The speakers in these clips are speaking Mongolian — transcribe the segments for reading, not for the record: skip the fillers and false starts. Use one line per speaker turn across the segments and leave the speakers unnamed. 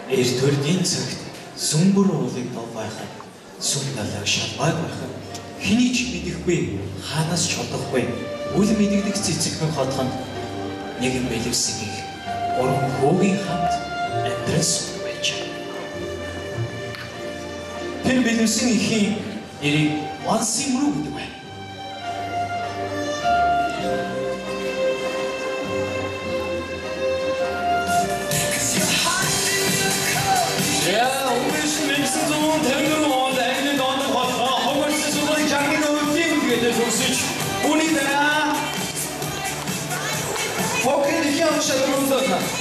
Эрдүрийн цагт сүмбэр уулыг довайхад сүм далайг шалмайг байхад хэний ч мэдэхгүй хаанаас ч олдохгүй үл мэдэгдэх цэцэгхэн хотхонд нэгэн бэлэвсэн их уран хөөгийн хамт амьдран суудаг байж. Тэр бэлэвсэн ихийн нэрийг Мансимруу гэдэг байна.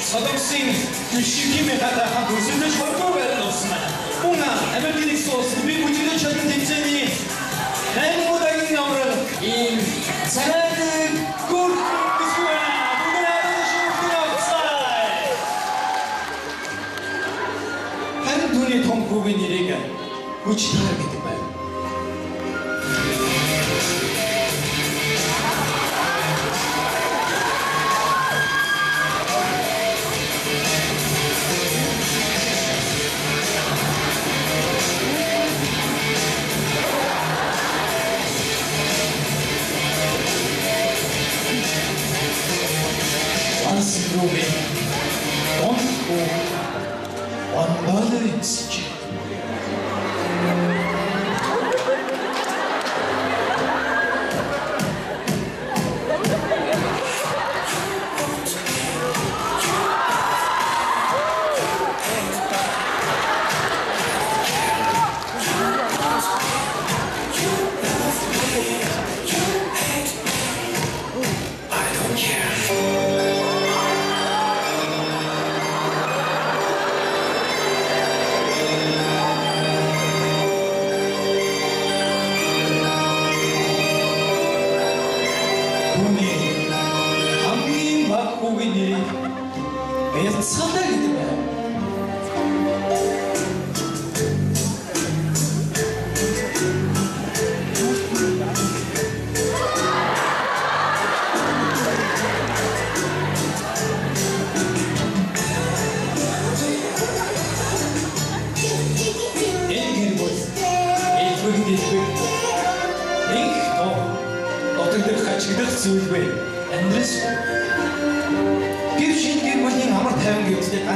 Садоксын түшигмийн хатахан төсөлж хорвоо байрны усан байна. Унга Америкийн соос би бүжиглэж чадсан тэмцээний 8 удаагийн номер ийм царайг гүрдгүрэ бүгдээ шүүхтээ. Харин түүний том хүүгийн нэрийг хүчээр гэдэг байна. Ruben, on balance.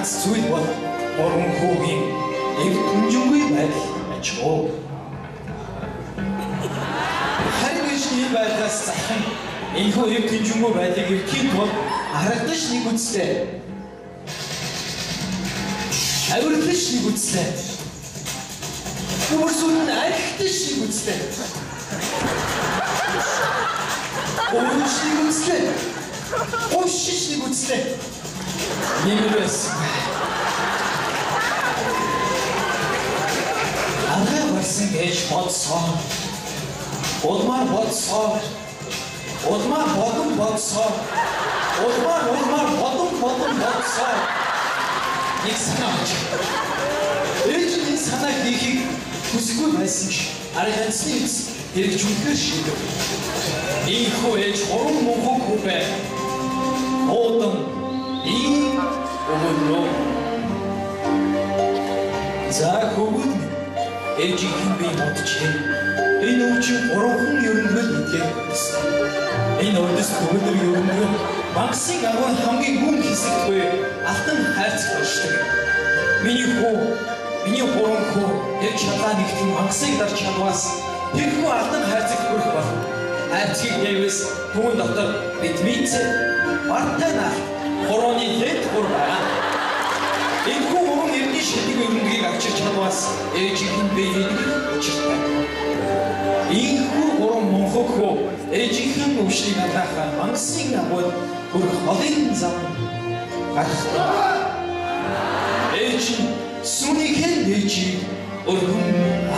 Зүйл бол уран хөөгийн нэг түнжингүй байдал ачаа. Харин энэ байдлаас захин энэ хоёр түнжингүй байдлыг эрхийн тулд харагдаж нэг үстэй. Авирлаж нэг үстэй. Өөрсөнд архитаж нэг үстэй. Өөрөж нэг үстэй. Ошиш нэг үстэй. Нэмэрээс Анхаа барсан гэж бодсоо Улмаар бодсоо Улмаар бодон бодсоо Улмаар бодон бодсоо Нэг санаач Ээж энэ санаа хийхийг хүсгүй байсан ч арганцны эц хэрэг чүнхээр шийдэв Ийхүү ээж хорон мөнхөг хүүбэ Оодон ийм өгөлөө За хөвгүүд ээжийн би бодчихъя. Энэ өвчин гурван ерөнхий гэдгээр энэ өрдөс төгөлдөр ерөнхий Максиг агуун хамгийн гүн хэсэг буй алтан хайрцаг болшдог. Миний гурван хүү яг чалаа нэгтгэн Максиг дарж чадваас тэрхүү алтан хайрцаг хүрэх бол хайрцгийг яваас түүн дотор бид мэдээ бартана хорооны дэд гур байна. Энэхүү гурван эрдний шилдэг өрнгийг авчирч чадваас ээжийн биеийг учиртай. Энэхүү гурван мөнхөг хүү ээжийн өвчлийг алгаахаар Максиг агуун бүр холын зам гарах. Ээж сүнийхэн ээжийг өргөн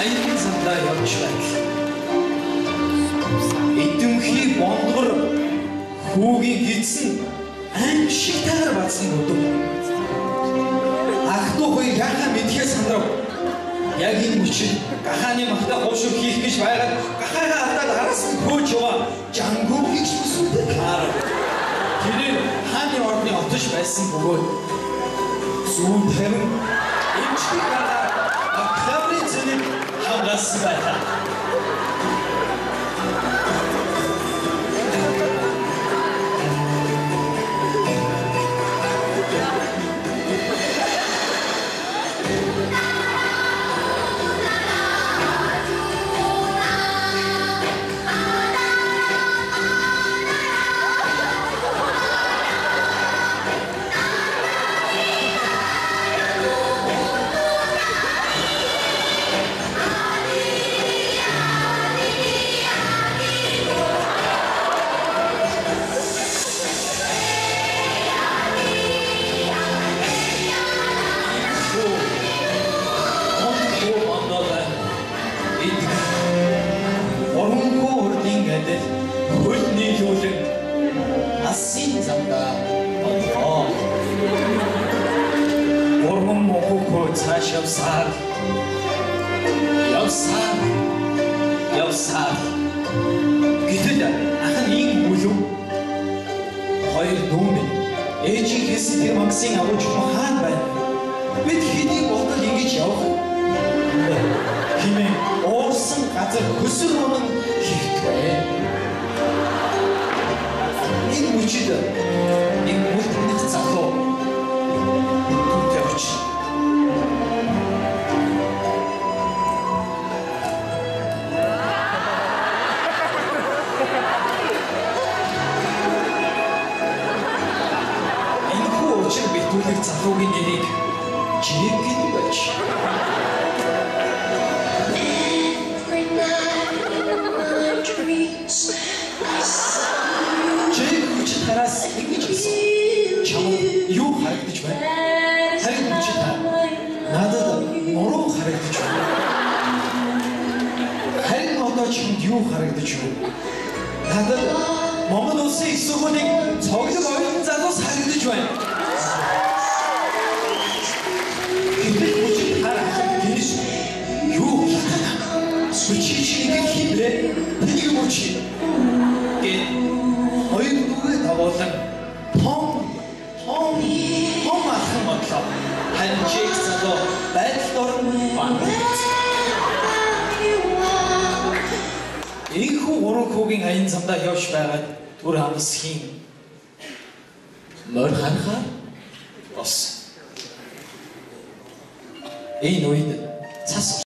Аян зандаа явж байна. Эдэмхий бонгор хүүгийн гидсэн ань шиг таар бацсан өдөв. Ах トゥ хоёр яхаа мэдхээ сандрав. Яг энэ мөчид гахааны махта гоошоо хийх гэж байгаад гахаагаа алдаад араас нь хөөж яваа жангуу гэж бүсгүйтэй таар. Тэр хааны орны отож байсан бөгөөд зүүн тавин эмчиг гараа ахлабын зэнийг хангасан байлаа. Asin zamda oh Orhun mohuko taş yapsar Gütüde akın iyi bulu Hayır doğumen Eci kesi bir maksin avuç mahan ben Bit hidi oldu yengeç yok Kime orsun katı kusur onun Hikme Энэ мөчид нэг мультик залуу түүтэж энэ хөөч битүүлэг залуугийн нэрийг Жиг гэдэг байж. Тараас ингэж хэлсэн. Чамд юу харагдаж байна? Харин чи та надад муруу харагдаж байна. Харин одоо чамд юу харагдаж байна? Надад Монгол улсын их сургуулийн цоглог оюутан залуус харагдаж байна. Гэтэл бүжиг харагдаж гинш юу хийх? Сүчичийг хийлээ. Тэнийг мөчи. Хоёр нүгэ тавуулан том ахын бодлоо ханчиг залуу байдалд орно бандагц. Ийхүү уран хүүгийн аян замдаа явж байгаад түр хамсхийн морь ханхаа бос. Энэ үед цас